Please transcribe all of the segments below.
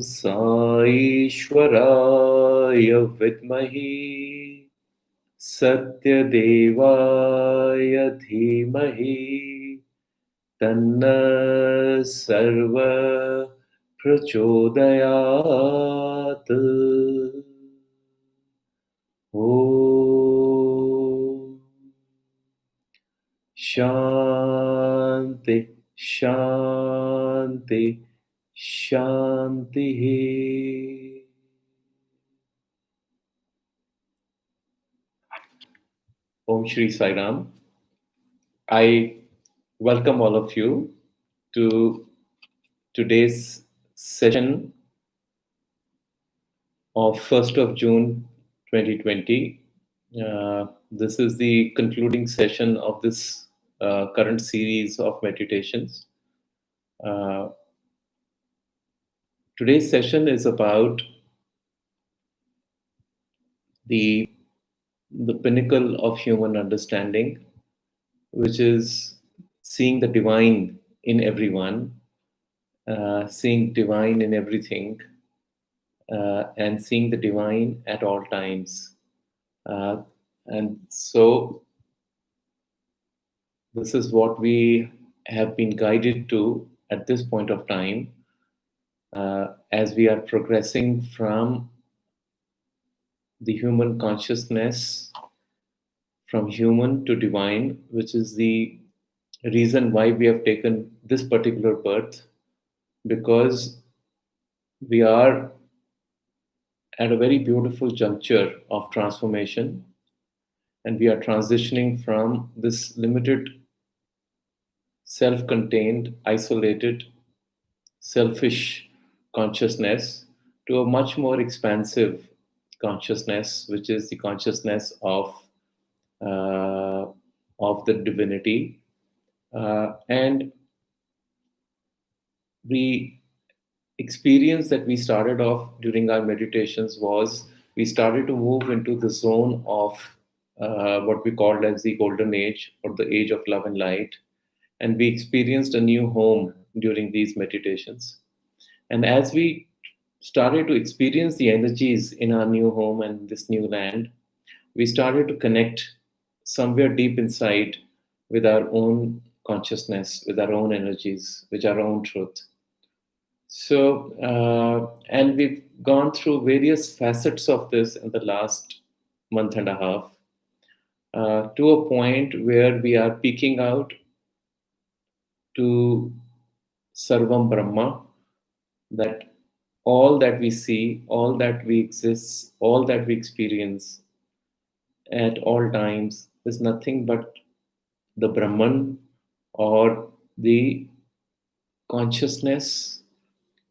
साईश्वराय विद्महे सत्यदेवाय धीमहि तन्नः सर्व प्रचोदयात्। ॐ शान्ति शान्ति शान्तिः। Om Shri Sai Ram. I welcome all of you to today's session of 1st of June 2020. This is the concluding session of this current series of meditations. Today's session is about the pinnacle of human understanding, which is seeing the divine in everyone, seeing divine in everything, and seeing the divine at all times. And so this is what we have been guided to at this point of time, as we are progressing from the human consciousness, from human to divine, which is the reason why we have taken this particular birth, because we are at a very beautiful juncture of transformation, and we are transitioning from this limited, self-contained, isolated, selfish consciousness to a much more expansive consciousness, which is the consciousness of the divinity. And the experience that we started off during our meditations was we started to move into the zone of what we called as the golden age, or the age of love and light. And we experienced a new home during these meditations. And as we started to experience the energies in our new home and this new land, we started to connect somewhere deep inside with our own consciousness, with our own energies, with our own truth. So, and we've gone through various facets of this in the last month and a half, to a point where we are peaking out to Sarvam Brahma, that all that we see, all that we exist, all that we experience at all times is nothing but the Brahman, or the consciousness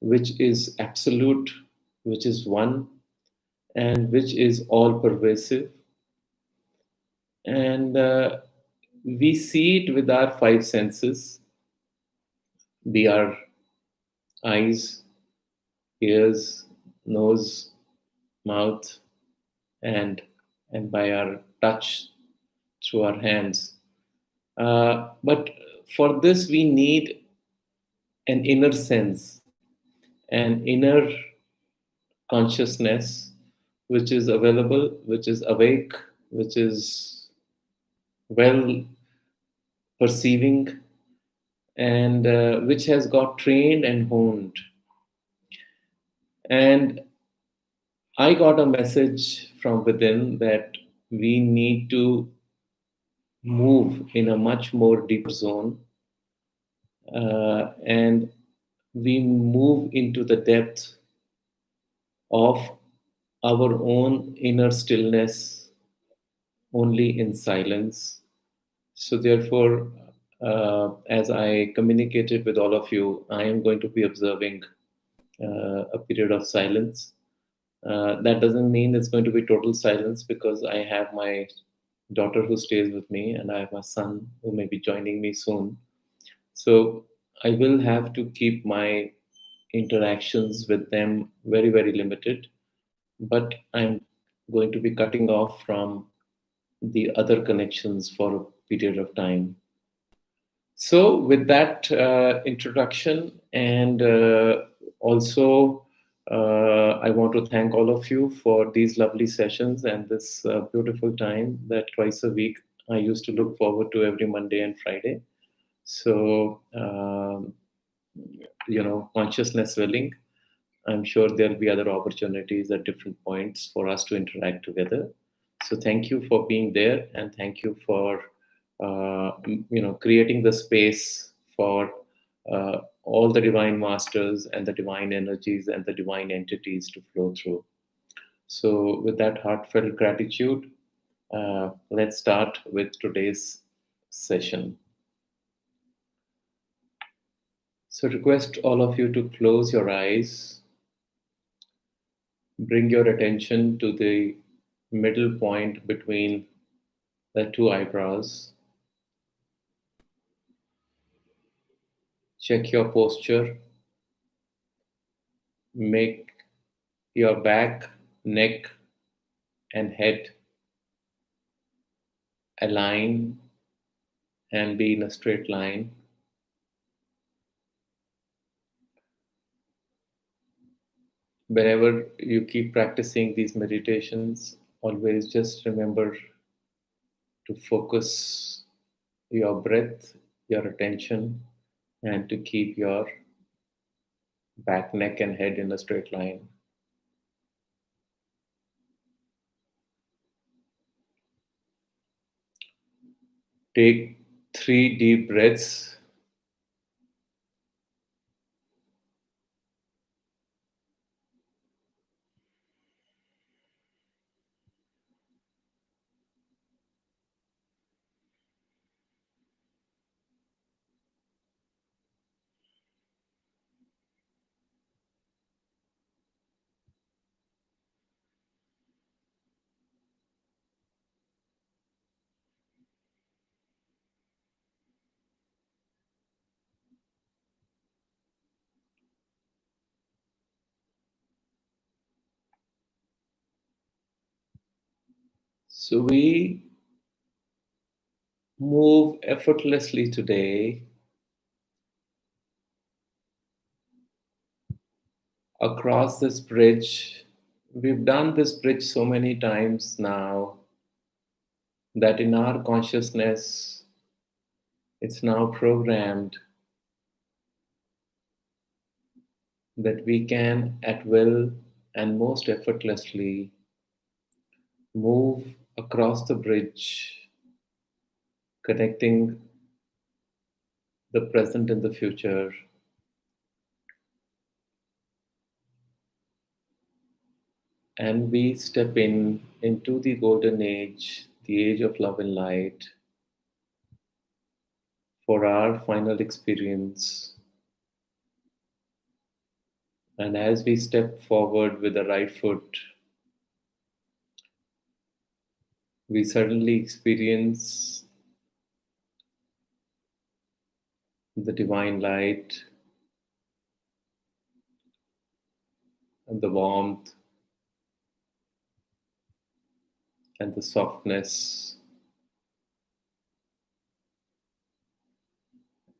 which is absolute, which is one, and which is all pervasive. And we see it with our five senses, be our eyes, ears, nose, mouth, and by our touch through our hands. But for this, we need an inner sense, an inner consciousness, which is available, which is awake, which is well perceiving, and which has got trained and honed. And I got a message from within that we need to move in a much more deeper zone, and we move into the depth of our own inner stillness only in silence. So therefore, as I communicated with all of you, I am going to be observing a period of silence. That doesn't mean it's going to be total silence, because I have my daughter who stays with me, and I have my son who may be joining me soon. So I will have to keep my interactions with them very, very limited, but I'm going to be cutting off from the other connections for a period of time. So with that introduction, and also I want to thank all of you for these lovely sessions and this beautiful time that twice a week I used to look forward to every Monday and Friday. So, consciousness willing, I'm sure there'll be other opportunities at different points for us to interact together. So thank you for being there, and thank you for creating the space for all the divine masters and the divine energies and the divine entities to flow through. So with that heartfelt gratitude, let's start with today's session. So request all of you to close your eyes. Bring your attention to the middle point between the two eyebrows. Check your posture. Make your back, neck, and head align and be in a straight line. Whenever you keep practicing these meditations, always just remember to focus your breath, your attention, and to keep your back, neck, and head in a straight line. Take 3 deep breaths. So we move effortlessly today across this bridge. We've done this bridge so many times now that in our consciousness, it's now programmed that we can, at will and most effortlessly, move across the bridge, connecting the present and the future. And we step into the golden age, the age of love and light, for our final experience. And as we step forward with the right foot, we suddenly experience the divine light and the warmth and the softness.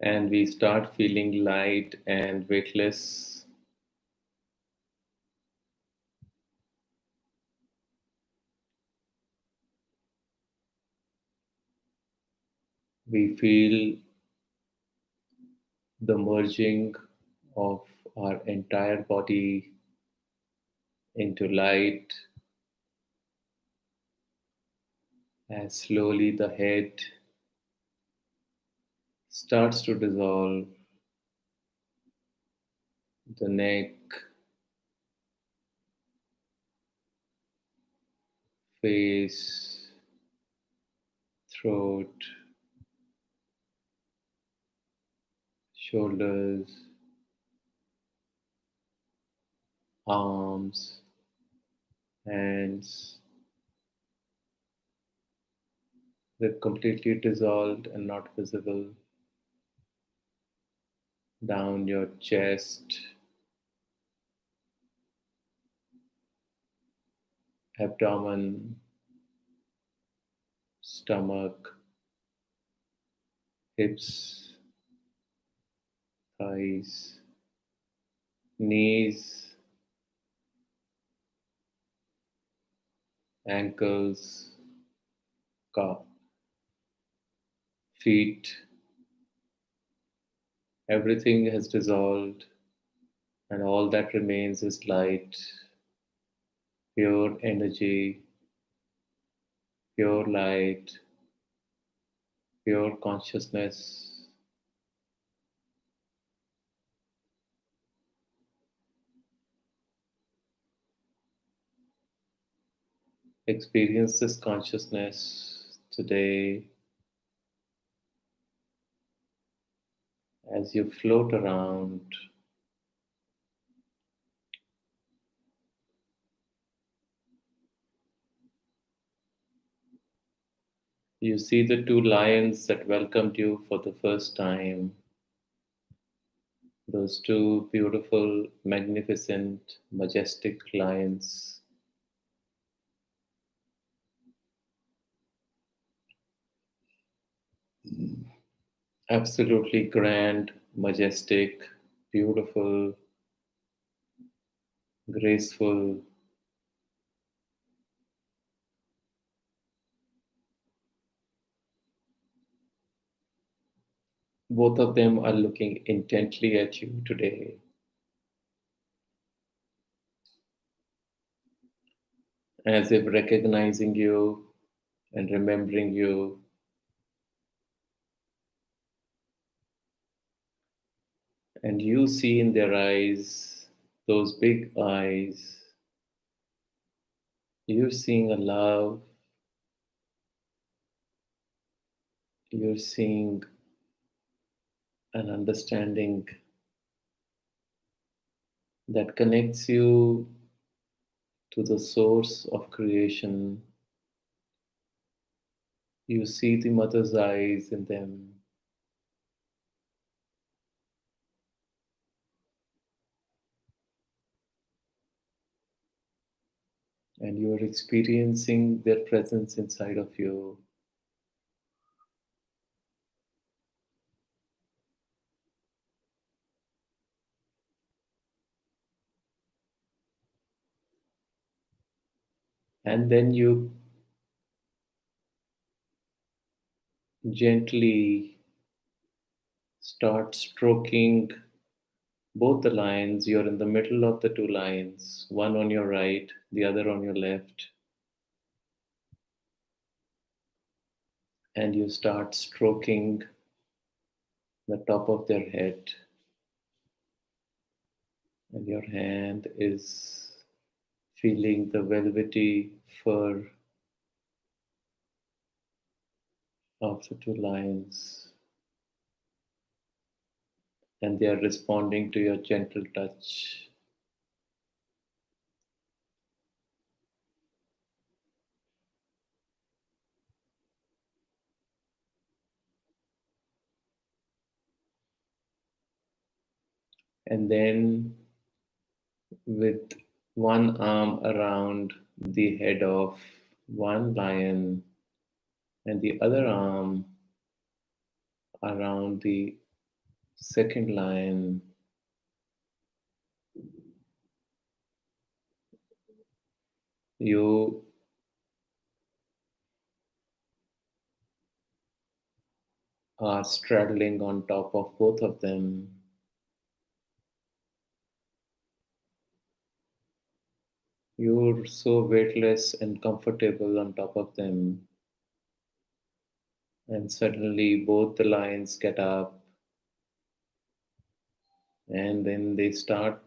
And we start feeling light and weightless. We feel the merging of our entire body into light as slowly the head starts to dissolve, the neck, face, throat, shoulders, arms, hands. They're completely dissolved and not visible. Down your chest, abdomen, stomach, hips, thighs, knees, ankles, feet, everything has dissolved, and all that remains is light, pure energy, pure light, pure consciousness. Experience this consciousness today as you float around. You see the two lions that welcomed you for the first time. Those two beautiful, magnificent, majestic lions. Absolutely grand, majestic, beautiful, graceful. Both of them are looking intently at you today, as if recognizing you and remembering you. And you see in their eyes, those big eyes, you're seeing a love, you're seeing an understanding that connects you to the source of creation. You see the mother's eyes in them, and you are experiencing their presence inside of you. And then you gently start stroking both the lions. You're in the middle of the two lions, one on your right, the other on your left, and you start stroking the top of their head, and your hand is feeling the velvety fur of the two lions, and they are responding to your gentle touch. And then, with one arm around the head of one lion and the other arm around the second lion, you are straddling on top of both of them. You're so weightless and comfortable on top of them. And suddenly, both the lions get up and then they start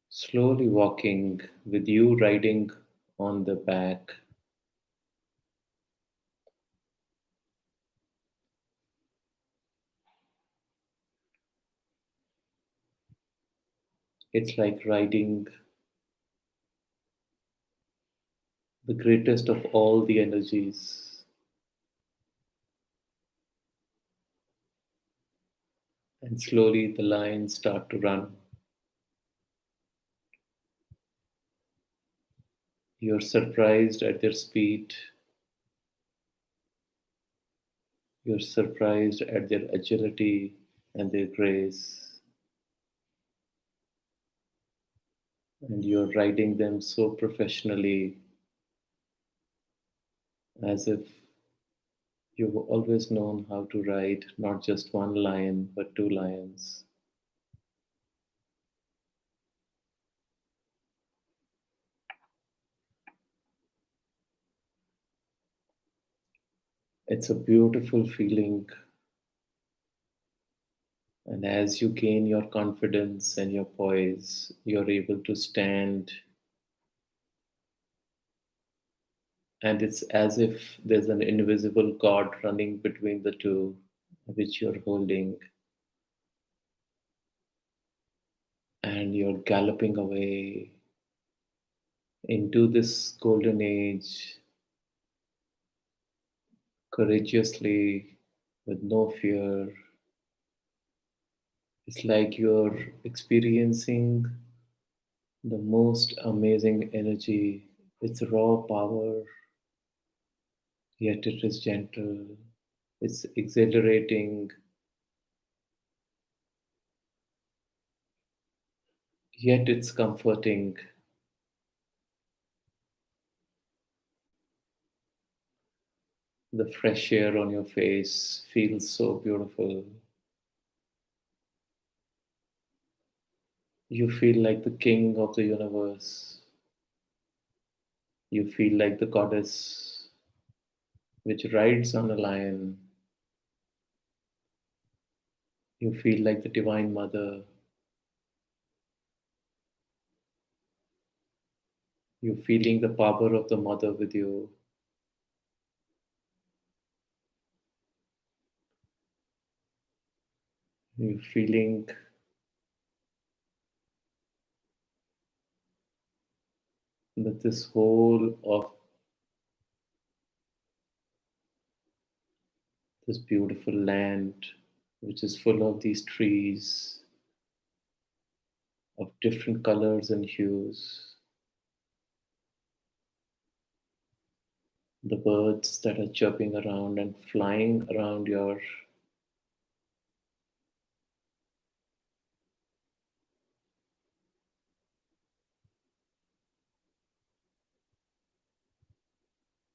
slowly walking with you riding on the back. It's like riding the greatest of all the energies. And slowly the lions start to run. You're surprised at their speed. You're surprised at their agility and their grace. and you're riding them so professionally as if you've always known how to ride not just one lion but two lions. It's a beautiful feeling, and as you gain your confidence and your poise, you're able to stand, and it's as if there's an invisible cord running between the two, which you're holding, and you're galloping away into this golden age courageously with no fear. It's like you're experiencing the most amazing energy. It's raw power, yet it is gentle. It's exhilarating, yet it's comforting. The fresh air on your face feels so beautiful. You feel like the king of the universe. You feel like the goddess which rides on a lion. You feel like the divine mother. You're feeling the power of the mother with you. You're feeling that this whole of this beautiful land, which is full of these trees of different colors and hues, the birds that are chirping around and flying around your,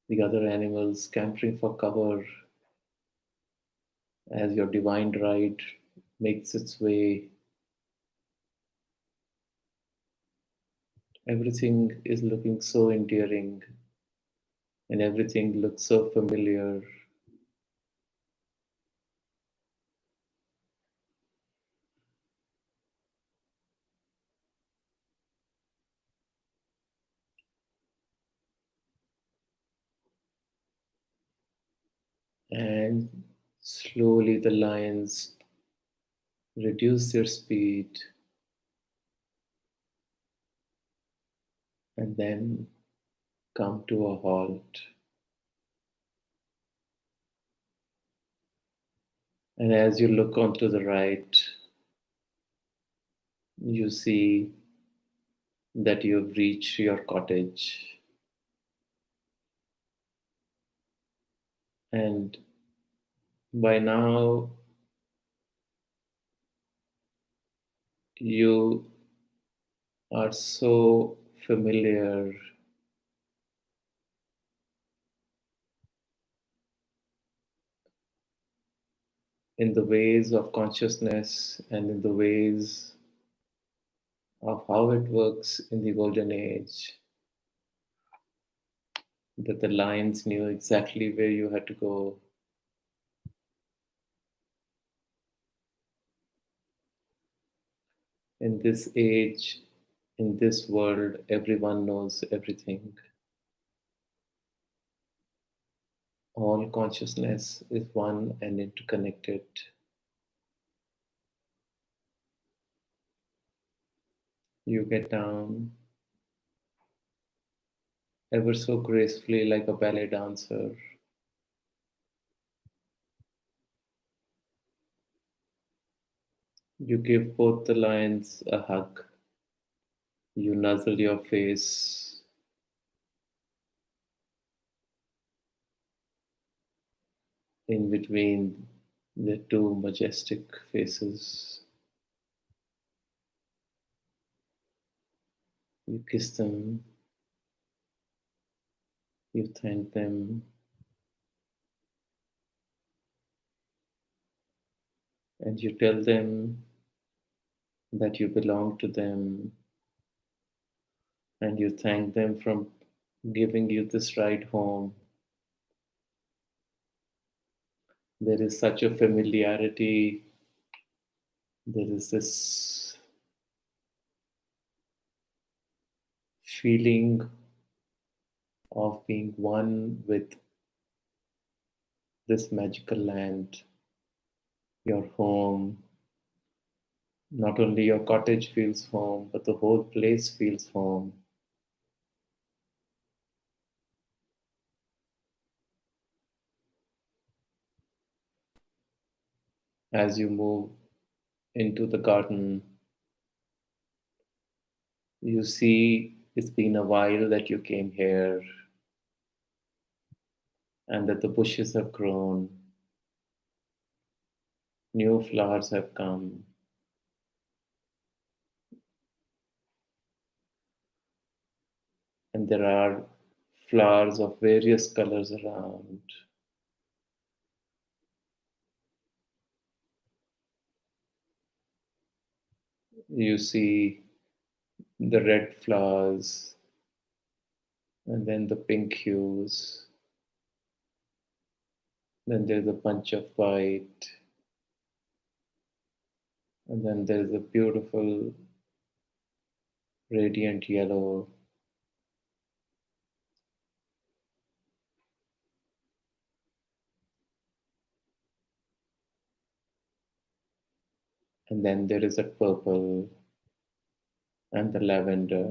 the other animals scampering for cover as your divine ride makes its way. Everything is looking so endearing and everything looks so familiar. And slowly the lions reduce their speed and then come to a halt. And as you look onto the right, you see that you've reached your cottage. And by now, you are so familiar in the ways of consciousness and in the ways of how it works in the golden age that the lions knew exactly where you had to go. In this age, in this world, everyone knows everything. All consciousness is one and interconnected. You get down ever so gracefully like a ballet dancer. You give both the lions a hug. You nuzzle your face in between the two majestic faces. You kiss them, you thank them, and you tell them that you belong to them, and you thank them for giving you this ride home. There is such a familiarity, there is this feeling of being one with this magical land, your home. Not only your cottage feels home, but the whole place feels home. As you move into the garden, you see it's been a while that you came here and that the bushes have grown, new flowers have come, and there are flowers of various colors around. You see the red flowers and then the pink hues, then there's a bunch of white, and then there's a beautiful radiant yellow, and then there is a purple and the lavender.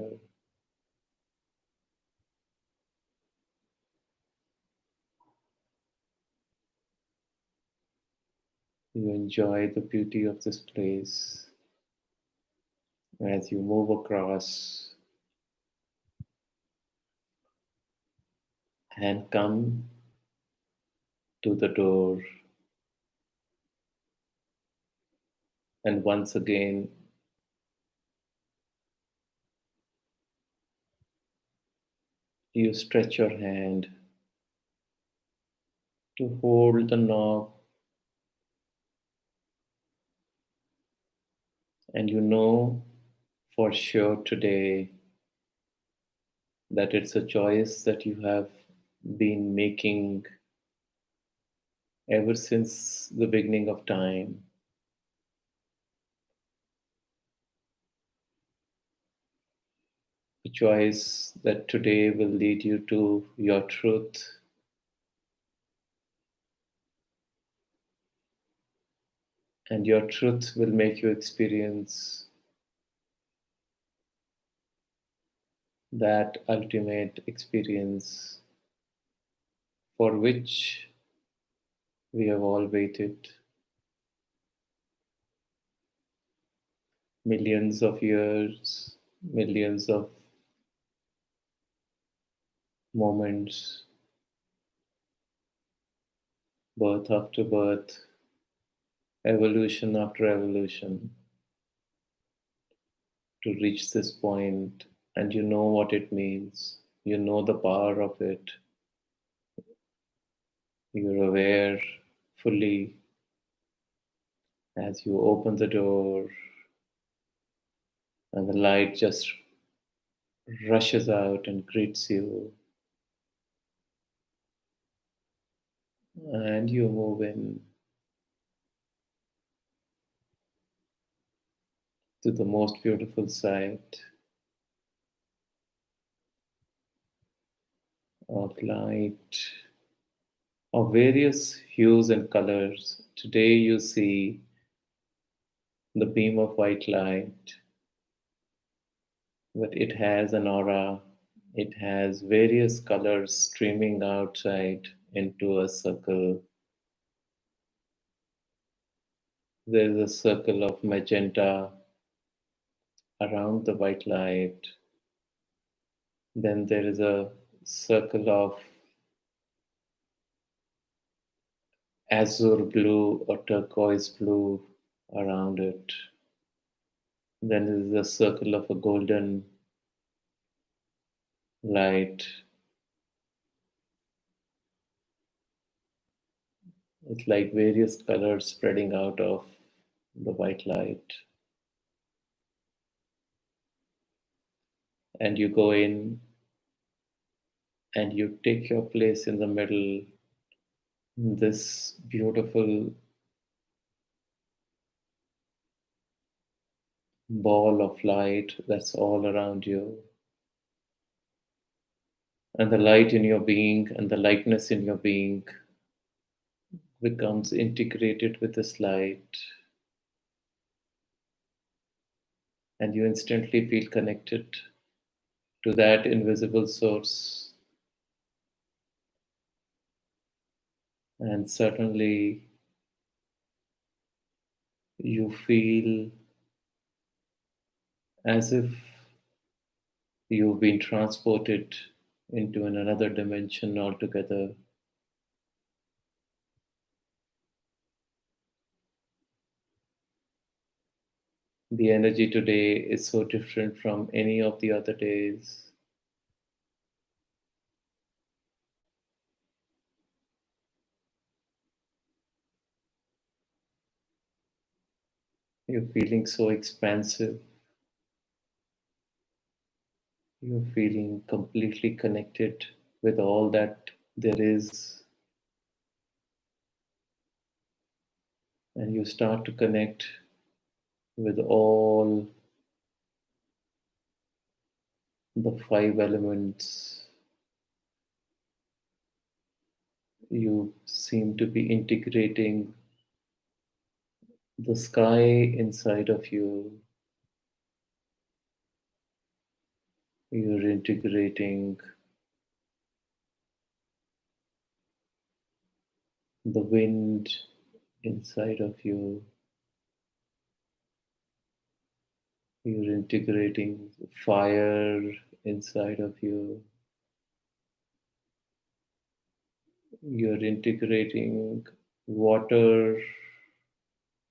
You enjoy the beauty of this place as you move across and come to the door. And once again, you stretch your hand to hold the knob, and you know for sure today that it's a choice that you have been making ever since the beginning of time. A choice that today will lead you to your truth, and your truth will make you experience that ultimate experience for which we have all waited millions of years, millions of moments, birth after birth, evolution after evolution, to reach this point, and you know what it means. You know the power of it. You're aware fully as you open the door and the light just rushes out and greets you, and you move in to the most beautiful sight of light of various hues and colors. Today you see the beam of white light, but it has an aura. It has various colors streaming outside into a circle. There is a circle of magenta around the white light. Then there is a circle of azure blue or turquoise blue around it. Then there is a circle of a golden light. It's like various colors spreading out of the white light. And you go in and you take your place in the middle, in this beautiful ball of light that's all around you. And the light in your being and the lightness in your being becomes integrated with this light, and you instantly feel connected to that invisible source. And certainly you feel as if you've been transported into another dimension altogether. The energy today is so different from any of the other days. You're feeling so expansive. You're feeling completely connected with all that there is. And you start to connect with all the five elements. You seem to be integrating the sky inside of you. You're integrating the wind inside of you. You're integrating fire inside of you. You're integrating water.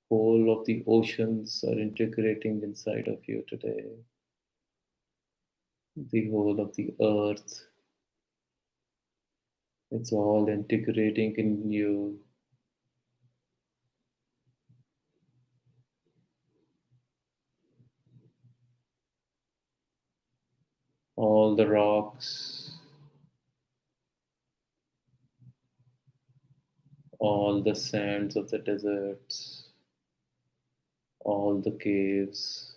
Whole of the oceans are integrating inside of you today. The whole of the earth, it's all integrating in you. All the rocks, all the sands of the deserts, all the caves,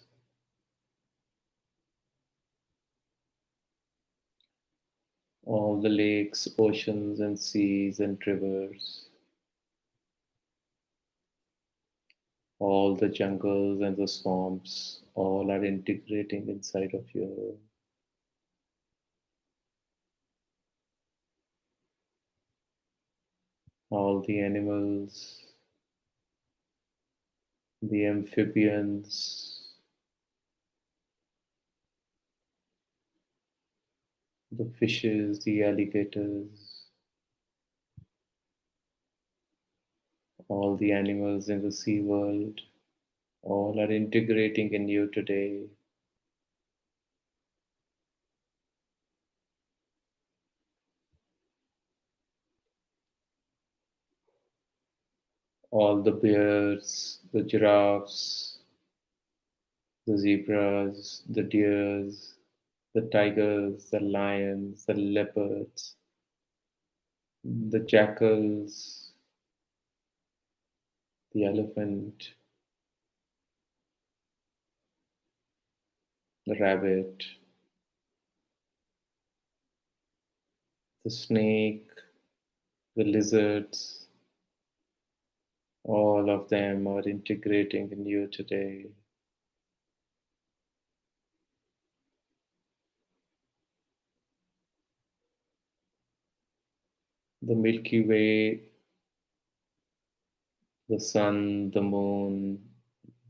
all the lakes, oceans, and seas and rivers, all the jungles and the swamps, all are integrating inside of you. All the animals, the amphibians, the fishes, the alligators, all the animals in the sea world, all are integrating in you today. All the bears, the giraffes, the zebras, the deers, the tigers, the lions, the leopards, the jackals, the elephant, the rabbit, the snake, the lizards, all of them are integrating in you today. The Milky Way, the sun, the moon,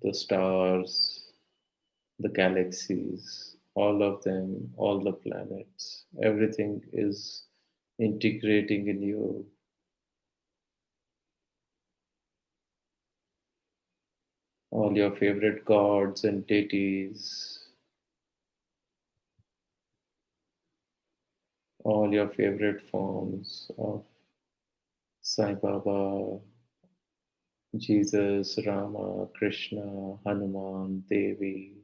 the stars, the galaxies, all of them, all the planets, everything is integrating in you. All your favorite gods and deities, all your favorite forms of Sai Baba, Jesus, Rama, Krishna, Hanuman, Devi,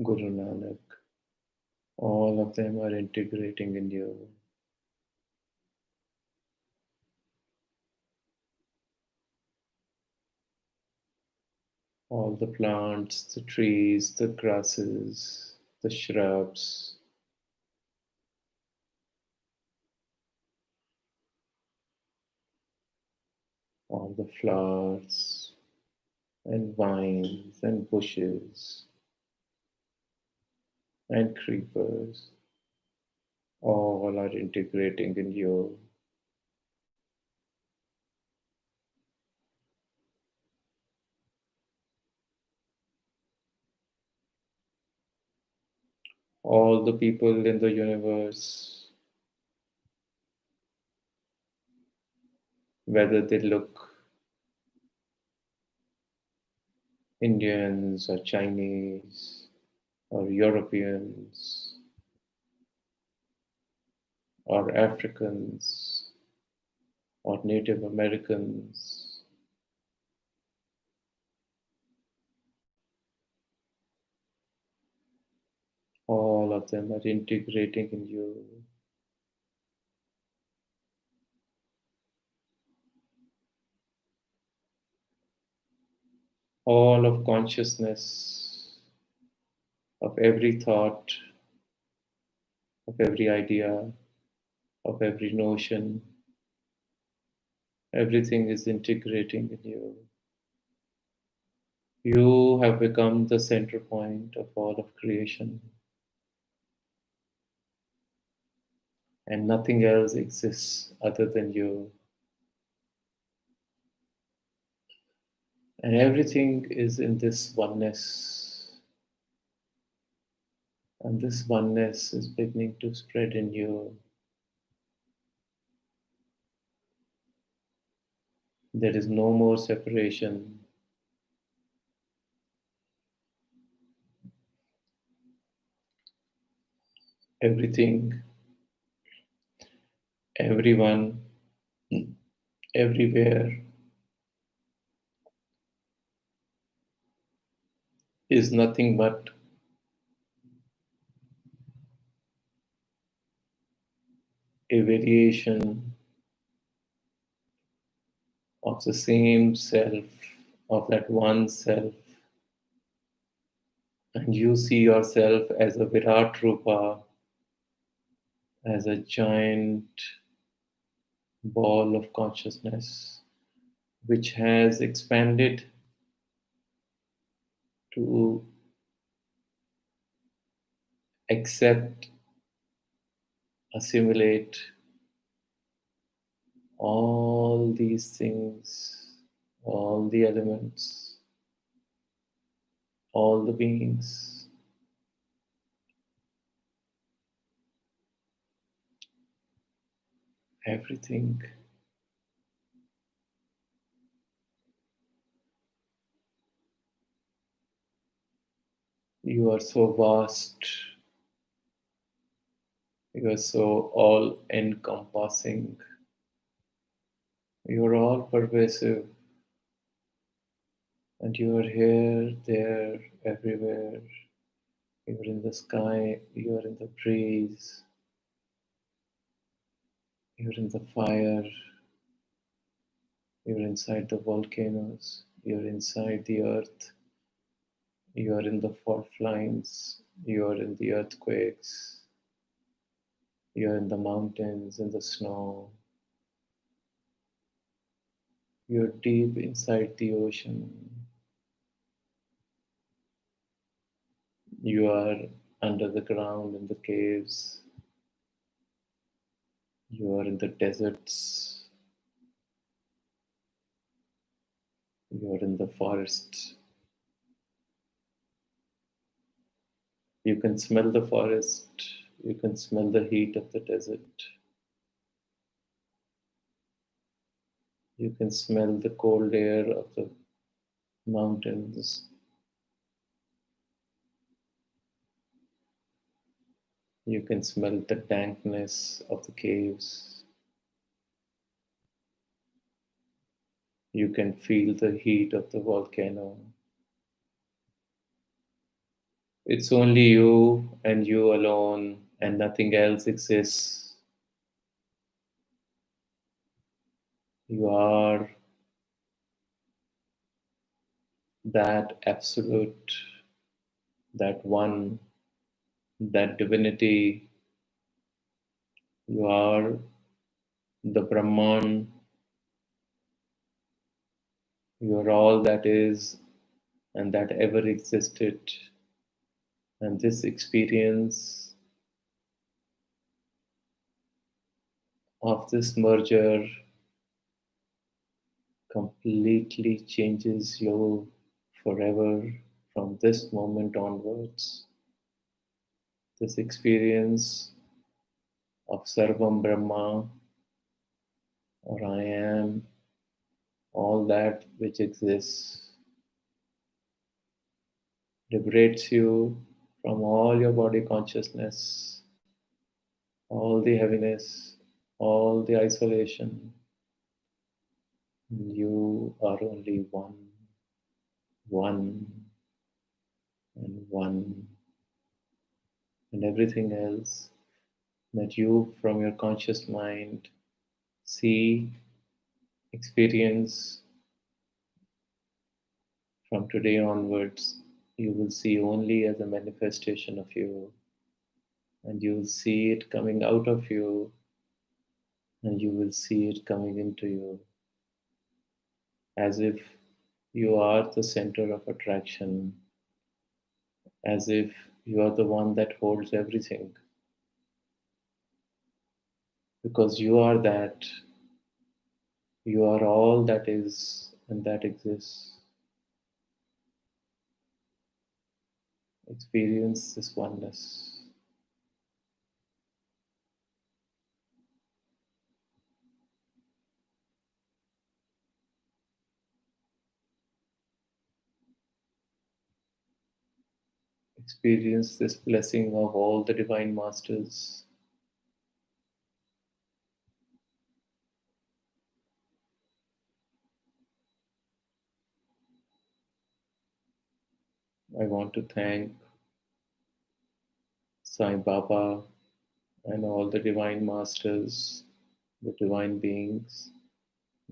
Guru Nanak, all of them are integrating in you. All the plants, the trees, the grasses, the shrubs, all the flowers and vines and bushes and creepers, all are integrating in you. All the people in the universe, whether they look Indians or Chinese or Europeans or Africans or Native Americans, all of them are integrating in you. All of consciousness, of every thought, of every idea, of every notion, everything is integrating in you. You have become the center point of all of creation, and nothing else exists other than you. And everything is in this oneness. And this oneness is beginning to spread in you. There is no more separation. Everything, everyone, everywhere is nothing but a variation of the same self, of that one self. And you see yourself as a Virat Rupa, as a giant ball of consciousness which has expanded to accept, assimilate all these things, all the elements, all the beings. Everything. You are so vast. You are so all encompassing. You are all pervasive. And you are here, there, everywhere. You are in the sky. You are in the breeze. You are in the fire. You are inside the volcanoes. You are inside the earth. You are in the fault lines. You are in the earthquakes. You are in the mountains, in the snow. You are deep inside the ocean. You are under the ground in the caves. You are in the deserts. You are in the forest. You can smell the forest. You can smell the heat of the desert. You can smell the cold air of the mountains. You can smell the dankness of the caves. You can feel the heat of the volcano. It's only you and you alone, and nothing else exists. You are that absolute, that one, that divinity. You are the Brahman. You are all that is and that ever existed. And this experience of this merger completely changes you forever from this moment onwards. This experience of Sarvam Brahma, or I am, all that which exists, liberates you from all your body consciousness, all the heaviness, all the isolation. You are only one, one, and one, and everything else that you from your conscious mind see, experience from today onwards, you will see only as a manifestation of you, and you will see it coming out of you, and you will see it coming into you as if you are the center of attraction, as if you are the one that holds everything, because you are that, you are all that is and that exists. Experience this oneness. Experience this blessing of all the divine masters. I want to thank Sai Baba and all the divine masters, the divine beings,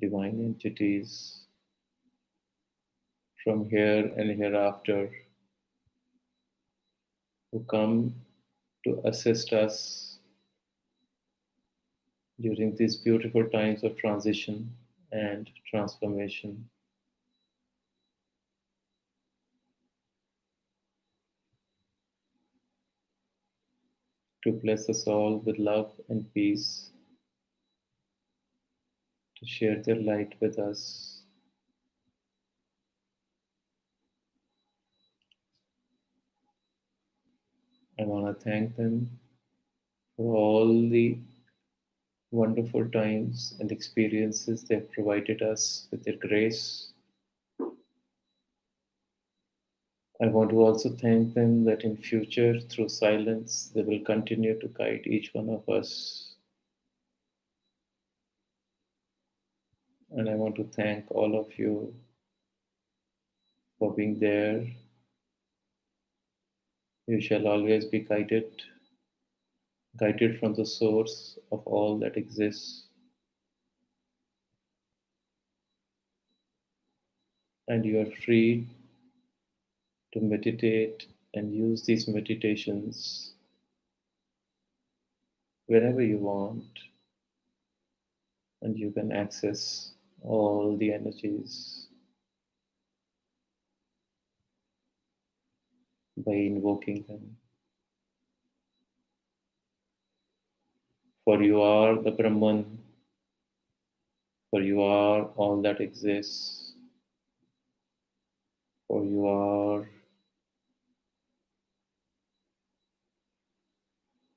divine entities from here and hereafter who come to assist us during these beautiful times of transition and transformation, to bless us all with love and peace, to share their light with us. I want to thank them for all the wonderful times and experiences they've provided us with their grace. I want to also thank them that in future, through silence, they will continue to guide each one of us. And I want to thank all of you for being there. You shall always be guided, guided from the source of all that exists. And you are free to meditate and use these meditations whenever you want, and you can access all the energies by invoking them. For you are the Brahman, for you are all that exists, for you are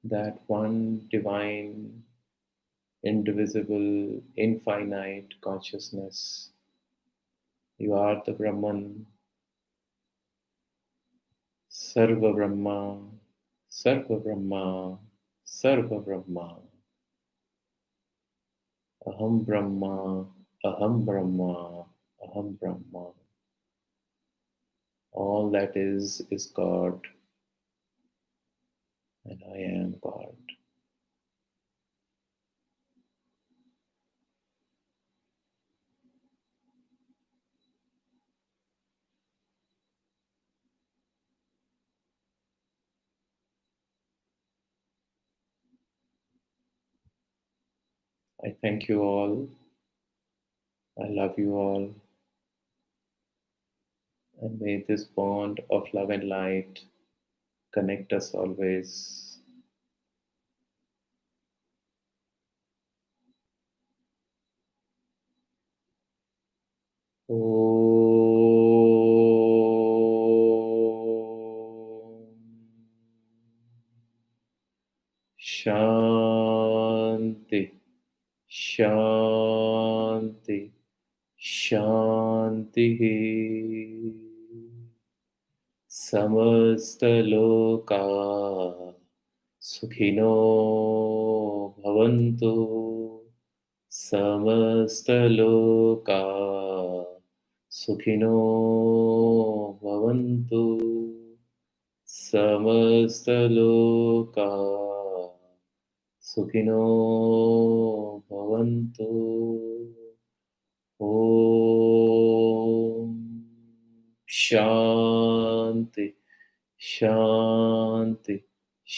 that one divine, indivisible, infinite consciousness. You are the Brahman, Sarva Brahma, Sarva Brahma, Sarva Brahma, Aham Brahma, Aham Brahma, Aham Brahma. All that is God, and I am God. I thank you all. I love you all. And may this bond of love and light connect us always. Om Shanti, Shanti, Shanti. समस्तलोका सुखिनो भवन्तु समस्तलोका सुखिनो भवन्तु समस्तलोका सुखिनो भवन्तु ॐ शान्ति शान्ति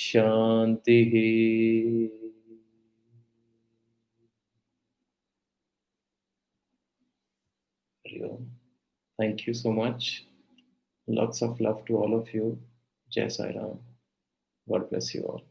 शान्तिः Hari Om. Thank you so much. Lots of love to all of you. Jai Sai Ram. God bless you all.